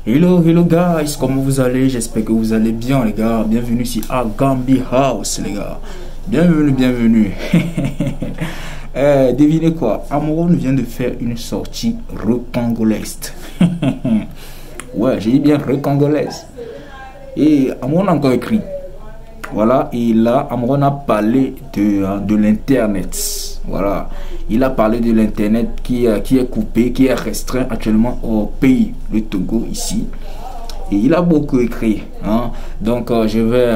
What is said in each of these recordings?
Hello guys, comment vous allez? J'espère que vous allez bien les gars. Bienvenue ici à Gambi House les gars. Bienvenue. Devinez quoi? Amouron vient de faire une sortie recongolaise. Ouais, j'ai dit bien recongolaise. Et Amouron a encore écrit. Voilà, et là, Amouron a parlé de l'internet. Voilà, il a parlé de l'internet qui est coupé, qui est restreint actuellement au pays, le Togo ici. Et il a beaucoup écrit. Hein. Donc, je vais,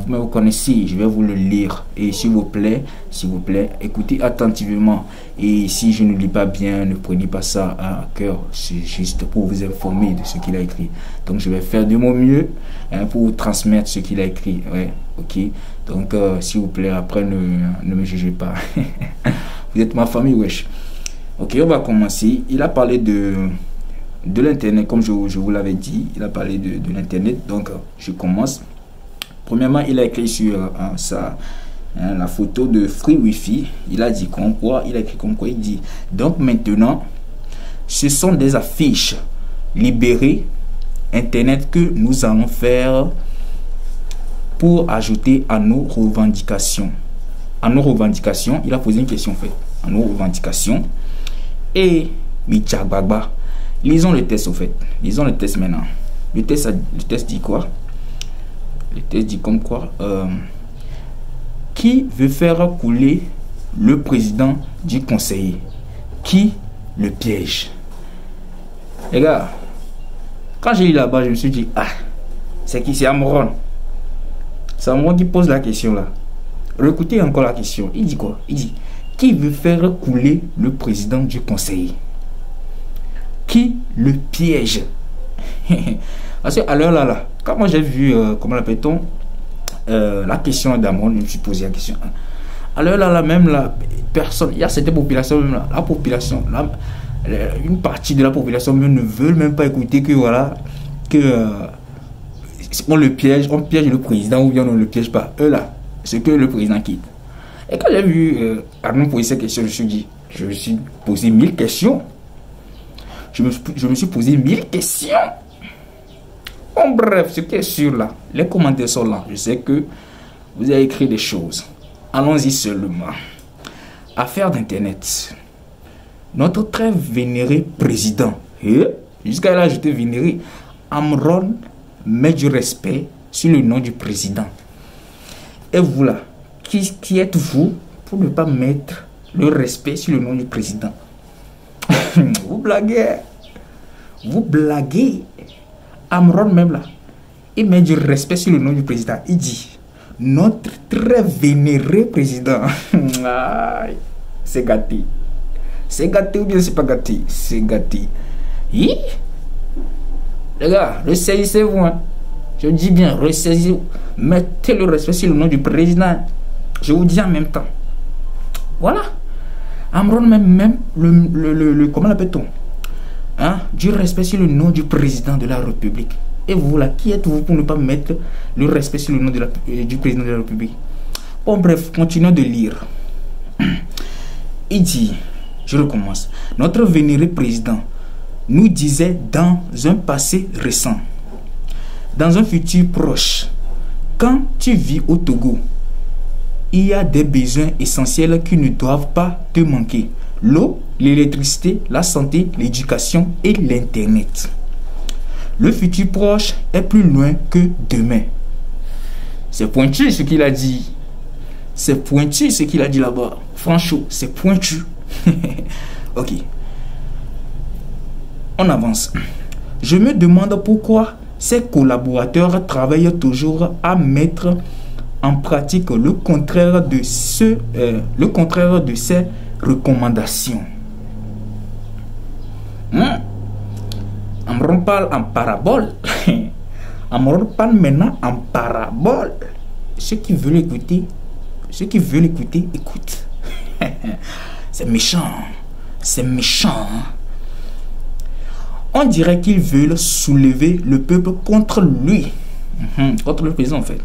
vous connaissez, je vais vous le lire. Et s'il vous plaît, écoutez attentivement. Et si je ne lis pas bien, ne prenez pas ça à cœur. C'est juste pour vous informer de ce qu'il a écrit. Donc, je vais faire de mon mieux pour vous transmettre ce qu'il a écrit. Ouais, ok. Donc, s'il vous plaît, après, ne me jugez pas. Vous êtes ma famille, wesh. Ok, on va commencer. Il a parlé de l'internet, comme je vous l'avais dit. Il a parlé de l'internet. Donc, je commence. Premièrement, il a écrit sur la photo de Free Wi-Fi. Il a dit comme quoi, il a écrit comme quoi, il dit donc maintenant, ce sont des affiches libérées internet que nous allons faire pour ajouter à nos revendications. À nos revendications, il a posé une question en fait. À nos revendications. Et Michagba. Lisons le test au fait. Lisons le test maintenant. Le test dit quoi? Le test dit comme quoi qui veut faire couler le président du conseiller? Qui le piège? Les gars, quand j'ai lu là-bas, je me suis dit, ah, c'est qui? C'est Amouron. C'est Amouron qui pose la question là. Écoutez encore la question. Il dit quoi? Il dit, qui veut faire couler le président du conseiller? Qui le piège? Parce qu'à l'heure là, quand moi j'ai vu, comment l'appelle-t-on, la question d'Amouron, je me suis posé la question. À l'heure là, même la personne, il y a cette population, même là, la population, là, une partie de la population même ne veut même pas écouter que voilà, que on le piège, on piège le président ou bien on ne le piège pas. Eux là, c'est que le président quitte. Et quand j'ai vu Arnaud poser ces questions, je me suis posé 1000 questions. Je me suis posé 1000 questions. Bon, bref, ce qui est sûr là, les commentaires sont là. Je sais que vous avez écrit des choses. Allons-y seulement. Affaire d'internet. Notre très vénéré président, jusqu'à là, je t'ai vénéré, Amouron met du respect sur le nom du président. Et vous là, qui êtes-vous pour ne pas mettre le respect sur le nom du président? Vous blaguez. Vous blaguez. Amouron même là, il met du respect sur le nom du président. Il dit, notre très vénéré président. C'est gâté. C'est gâté ou bien c'est pas gâté? C'est gâté. Les gars, ressaisissez-vous. Hein. Je dis bien, ressaisissez-vous. Mettez le respect sur le nom du président. Je vous dis en même temps. Voilà. Amouron même le comment l'appelle-t-on? Hein? Du respect sur le nom du président de la République. Et vous là, qui êtes-vous pour ne pas mettre le respect sur le nom du président de la République? Bon bref, continuons de lire. Il dit, je recommence. Notre vénéré président nous disait dans un passé récent, dans un futur proche, quand tu vis au Togo, il y a des besoins essentiels qui ne doivent pas te manquer. L'eau, l'électricité, la santé, l'éducation et l'internet. Le futur proche est plus loin que demain. C'est pointu ce qu'il a dit. C'est pointu ce qu'il a dit là-bas. Franchement, c'est pointu. Ok. On avance. Je me demande pourquoi ses collaborateurs travaillent toujours à mettre en pratique le contraire de ces recommandations. Amouron parle en parabole. Amouron parle maintenant en parabole. Ceux qui veulent écouter, écoute. C'est méchant. C'est méchant. On dirait qu'ils veulent soulever le peuple contre lui. Contre le président en fait.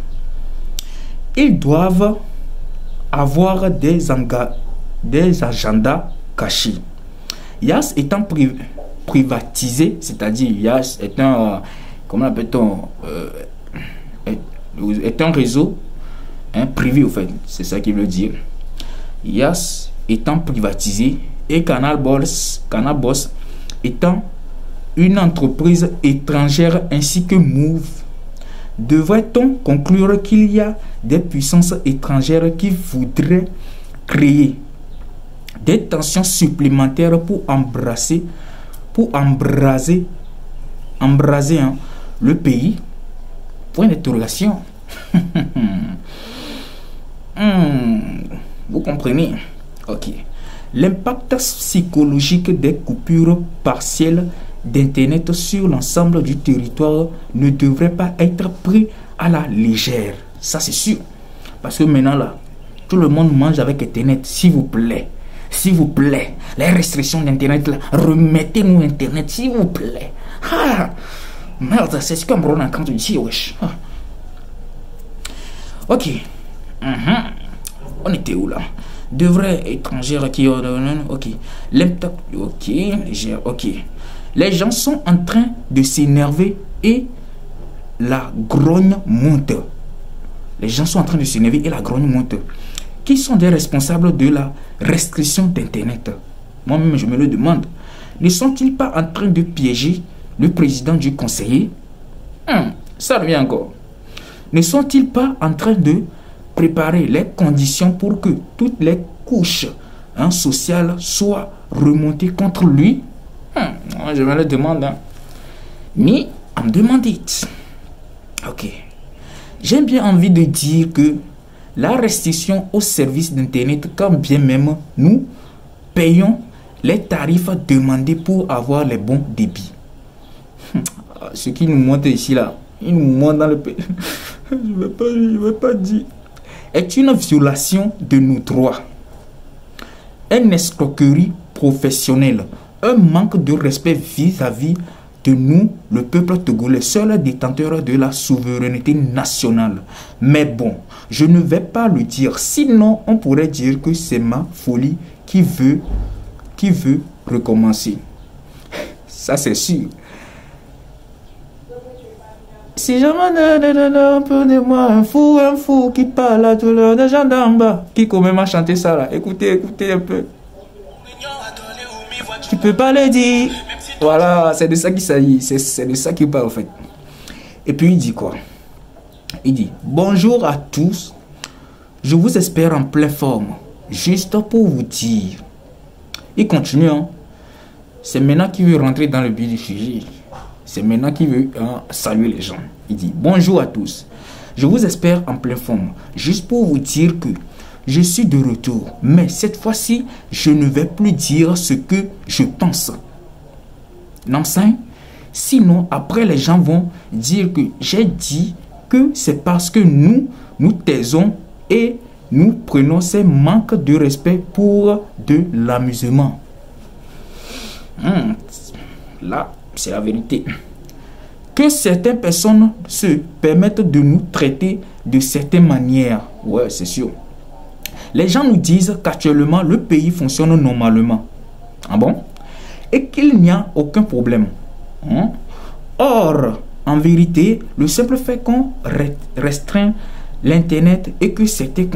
Ils doivent avoir des agendas cachés. Yas étant privatisé, c'est-à-dire IaaS est un, comment appelle-t-on, est un réseau privé, au fait, c'est ça qu'il veut dire. IaaS étant privatisé et Canal Boss étant une entreprise étrangère ainsi que Move, devrait-on conclure qu'il y a des puissances étrangères qui voudraient créer des tensions supplémentaires pour embraser le pays? Point d'interrogation. Vous comprenez? Ok. L'impact psychologique des coupures partielles d'Internet sur l'ensemble du territoire ne devrait pas être pris à la légère. Ça, c'est sûr. Parce que maintenant, là, tout le monde mange avec Internet. S'il vous plaît. S'il vous plaît. Les restrictions d'Internet, là, remettez-nous Internet, s'il vous plaît. Ah, merde, c'est ce qu'on me quand ici, wesh. Ah. Ok. On était où, là? De vrais étrangères qui ont... Ok. L'impact... Ok. Légère. Ok. Les gens sont en train de s'énerver et la grogne monte. Les gens sont en train de s'énerver et la grogne monte. Qui sont des responsables de la restriction d'Internet? Moi-même, je me le demande. Ne sont-ils pas en train de piéger le président du conseiller? Ça revient encore. Ne sont-ils pas en train de préparer les conditions pour que toutes les couches sociales soient remontées contre lui? Moi, je me le demande. Me, I'm demande it. Ok. J'ai bien envie de dire que la restriction au service d'Internet, quand bien même nous payons les tarifs demandés pour avoir les bons débits. Ce qui nous montre ici, là, il nous montre dans le pays. Je ne vais pas dire. Est une violation de nos droits. Une escroquerie professionnelle. Un manque de respect vis-à-vis de nous, le peuple togolais, seul détenteur de la souveraineté nationale. Mais bon, je ne vais pas le dire. Sinon, on pourrait dire que c'est ma folie qui veut recommencer. Ça, c'est sûr. Si jamais prenez-moi un fou qui parle à tout l'heure, des gens d'en bas, qui quand même a chanté ça là. Écoutez un peu. Tu peux pas le dire. Voilà, c'est de ça qu'il s'agit. C'est de ça qu'il parle en fait. Et puis il dit quoi? Il dit bonjour à tous. Je vous espère en pleine forme. Juste pour vous dire. Il continue. C'est maintenant qu'il veut rentrer dans le but du sujet. C'est maintenant qu'il veut saluer les gens. Il dit bonjour à tous. Je vous espère en pleine forme. Juste pour vous dire que je suis de retour. Mais cette fois-ci, je ne vais plus dire ce que je pense. Non, ça? Sinon, après, les gens vont dire que j'ai dit que c'est parce que nous taisons et nous prenons ces manques de respect pour de l'amusement. Là, c'est la vérité. Que certaines personnes se permettent de nous traiter de certaines manières. Ouais, c'est sûr. Les gens nous disent qu'actuellement, le pays fonctionne normalement. Ah bon? Et qu'il n'y a aucun problème. Or, en vérité, le simple fait qu'on restreint l'Internet et que certains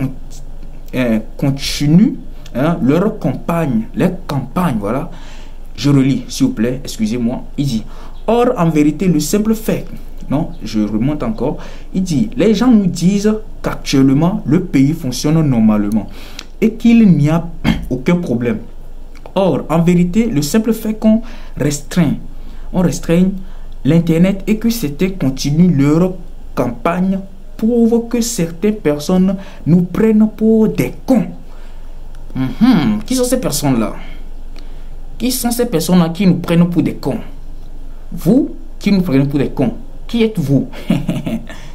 continuent leur campagne, voilà. Je relis, s'il vous plaît, excusez-moi. Il dit, or, en vérité, le simple fait, non, je remonte encore, il dit, les gens nous disent qu'actuellement, le pays fonctionne normalement et qu'il n'y a aucun problème. Or, en vérité, le simple fait qu'on restreigne l'Internet et que certains continuent leur campagne prouve que certaines personnes nous prennent pour des cons. Qui sont ces personnes-là? Qui sont ces personnes-là qui nous prennent pour des cons? Vous qui nous prenez pour des cons, qui êtes-vous?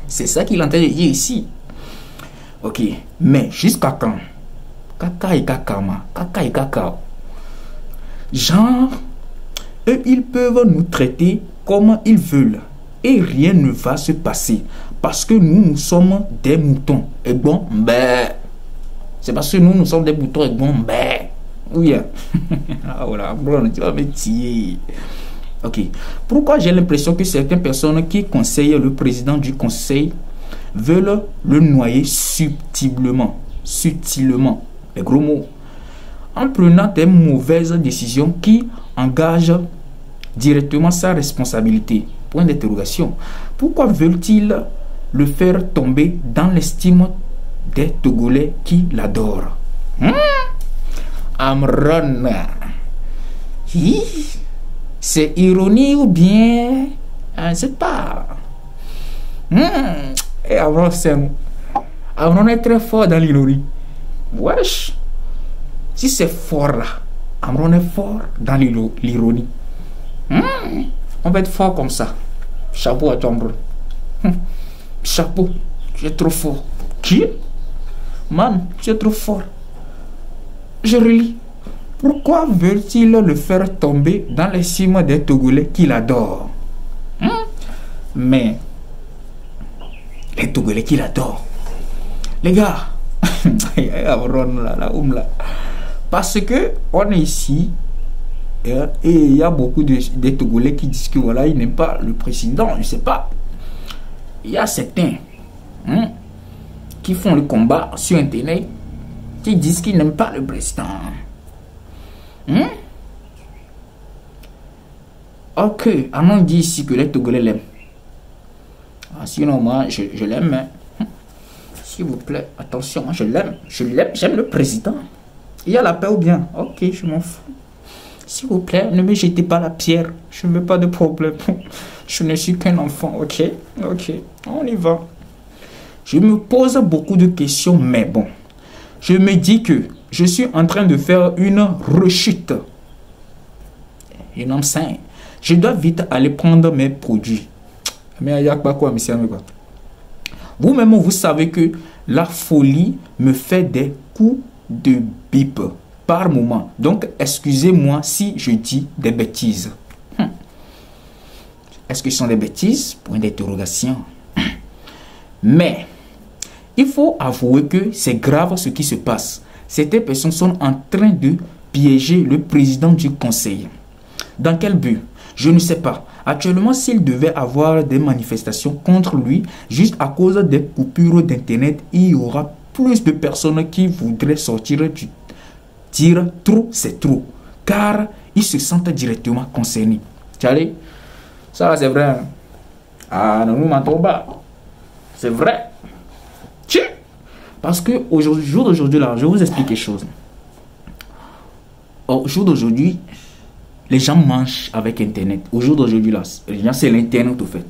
C'est ça qu'il est en train de dire ici. Ok, mais jusqu'à quand? Kaka et kakama, kaka et kakao. Genre, eux, ils peuvent nous traiter comme ils veulent et rien ne va se passer parce que nous sommes des moutons. Et bon, c'est parce que nous sommes des moutons et bon, oui. Ah voilà, bro, tu vas me tirer. Ok. Pourquoi j'ai l'impression que certaines personnes qui conseillent le président du conseil veulent le noyer subtilement, les gros mots, en prenant des mauvaises décisions qui engagent directement sa responsabilité. Point d'interrogation. Pourquoi veulent-ils le faire tomber dans l'estime des Togolais qui l'adorent? Amron, c'est ironie ou bien je ne sais pas. Et Amron est très fort dans l'ironie. Wesh, si c'est fort là, Amron est fort dans l'ironie. On va être fort comme ça. Chapeau à toi, Amron. Chapeau, tu es trop fort. Qui? Man, tu es trop fort. Je relis. Pourquoi veulent-ils le faire tomber dans les cimes des Togolais qui l'adorent? Mais les Togolais qui l'adorent, les gars, parce que on est ici et il y a beaucoup de Togolais qui disent que voilà, ils n'aiment pas le président. Je sais pas. Il y a certains qui font le combat sur internet qui disent qu'ils n'aiment pas le président. Ok, on dit ici que les Togolais l'aiment. Sinon moi je l'aime. S'il vous plaît, attention, je l'aime, j'aime le président. Il y a la paix ou bien? Ok, je m'en fous. S'il vous plaît, ne me jetez pas la pierre. Je ne veux pas de problème. Je ne suis qu'un enfant, ok? Ok, on y va. Je me pose beaucoup de questions, mais bon. Je me dis que je suis en train de faire une rechute. Un homme sain. Je dois vite aller prendre mes produits. Mais il n'y a pas quoi, monsieur. Vous-même, vous savez que la folie me fait des coups de bip par moment. Donc, excusez-moi si je dis des bêtises. Est-ce que ce sont des bêtises? Point d'interrogation. Mais, il faut avouer que c'est grave ce qui se passe. Certaines personnes sont en train de piéger le président du conseil. Dans quel but? Je ne sais pas. Actuellement, s'il devait avoir des manifestations contre lui, juste à cause des coupures d'Internet, il y aura plus de personnes qui voudraient sortir du dire trop, c'est trop. Car ils se sentent directement concernés. Charlie, ça c'est vrai. Ah, non, nous mentons pas. C'est vrai. Parce que au jour d'aujourd'hui, là, je vais vous explique quelque chose. Au jour d'aujourd'hui, les gens mangent avec Internet. Au jour d'aujourd'hui, là, c'est l'Internet, au fait.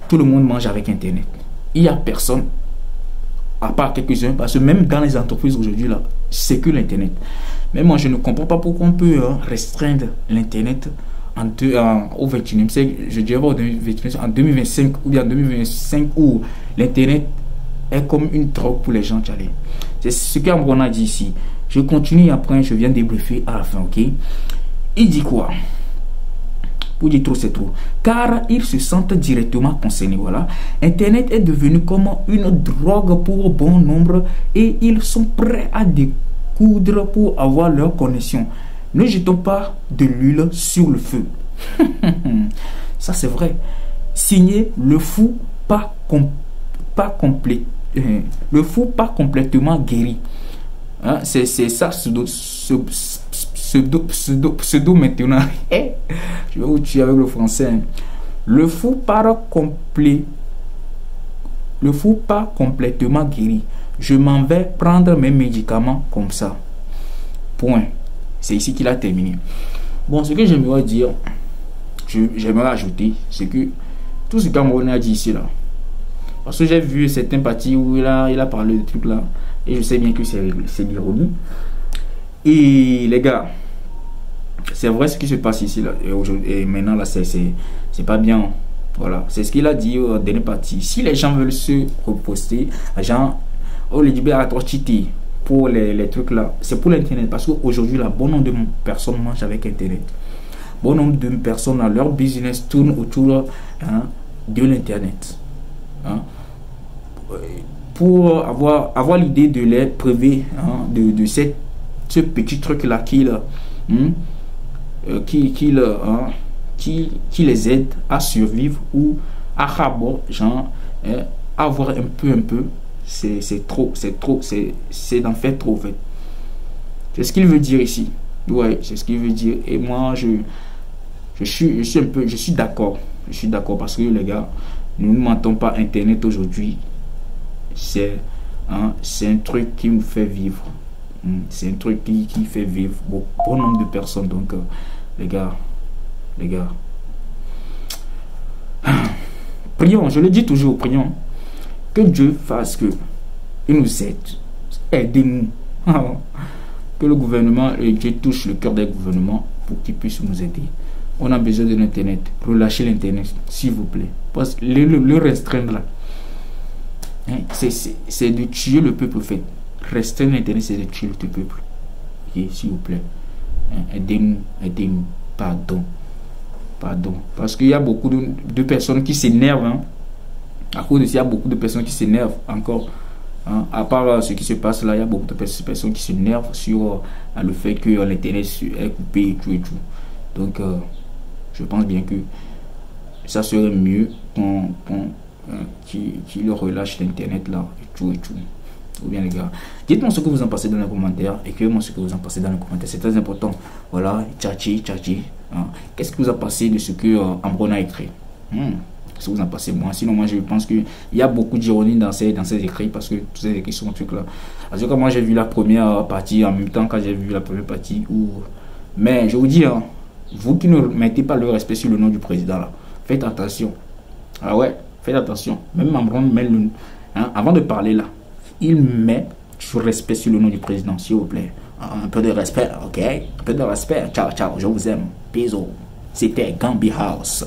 Tout le monde mange avec Internet. Il n'y a personne, à part quelques-uns, parce que même dans les entreprises aujourd'hui, là, c'est que l'Internet. Mais moi, je ne comprends pas pourquoi on peut restreindre l'Internet au 21e siècle. Je dirais pas en 2025 ou bien en 2025 où l'Internet est comme une drogue pour les gens. C'est ce qu'Amron a dit ici. Je continue après, je viens débriefer à la fin, ok? Il dit quoi? Pour dire trop, c'est trop. Car ils se sentent directement concernés. Voilà. Internet est devenu comme une drogue pour bon nombre et ils sont prêts à découdre pour avoir leur connexion. Ne jetons pas de l'huile sur le feu. Ça, c'est vrai. Signé le fou pas complet. Le fou pas complètement guéri. Hein? C'est ça, pseudo maintenant. Je vais vous tuer avec le français. Le fou pas complètement guéri. Je m'en vais prendre mes médicaments comme ça. Point. C'est ici qu'il a terminé. Bon, ce que j'aimerais dire, j'aimerais ajouter, c'est que tout ce qu'Amron a dit ici là, parce que j'ai vu certains parties où il a parlé de trucs là, et je sais bien que c'est l'ironie. Et les gars, c'est vrai ce qui se passe ici là, et maintenant là, c'est pas bien. Voilà, c'est ce qu'il a dit au dernier partie. Si les gens veulent se reposter, les gens, on les libère à atrocité pour les trucs là, c'est pour l'internet, parce qu'aujourd'hui là, bon nombre de personnes mangent avec internet. Bon nombre de personnes, leur business tourne autour de l'internet. Pour avoir l'idée de les priver de ce petit truc là qu'il qui les aide à survivre ou à rabord, genre, avoir un peu, c'est trop, c'est d'en faire trop, en fait. C'est ce qu'il veut dire ici. Ouais, c'est ce qu'il veut dire. Et moi, je suis d'accord. Je suis d'accord parce que, les gars, nous ne mentons pas. Internet aujourd'hui, c'est un truc qui nous fait vivre. C'est un truc qui fait vivre bon nombre de personnes. Donc, les gars, prions, je le dis toujours, prions. Que Dieu fasse que il nous aide. Aidez-nous. Que le gouvernement et Dieu touche le cœur des gouvernements pour qu'ils puissent nous aider. On a besoin de l'Internet. Relâchez l'Internet, s'il vous plaît. Parce que le restreindre là, hein, c'est de tuer le peuple, en fait. Restreindre l'Internet, c'est de tuer le peuple. Okay, s'il vous plaît. Hein, aidez-nous. Pardon. Parce qu'il y a beaucoup de personnes qui s'énervent. Hein. À cause de ça, il y a beaucoup de personnes qui s'énervent encore. Hein, à part ce qui se passe là, il y a beaucoup de personnes qui s'énervent sur le fait que l'internet est coupé et tout. Donc, je pense bien que ça serait mieux qu'il relâche l'internet là et tout. Ou bien, les gars, dites-moi ce que vous en pensez dans les commentaires. Écrivez-moi ce que vous en pensez dans les commentaires. C'est très important. Voilà, tchatchi. Hein. Qu'est-ce que vous en pensez de ce que Ambron a écrit? Ce que vous en pensez, moi. Sinon, moi, je pense qu'il y a beaucoup d'ironie dans ces écrits, parce que tous ces écrits sont un truc là. Parce que moi, j'ai vu la première partie en même temps quand j'ai vu la première partie. Mais je vous dis, hein, vous qui ne mettez pas le respect sur le nom du président là, faites attention. Ah ouais, faites attention. Même Ambron met avant de parler là, il met du respect sur le nom du président, s'il vous plaît. Un peu de respect, ok? Un peu de respect. Ciao, je vous aime. Bisous. C'était Gambi House.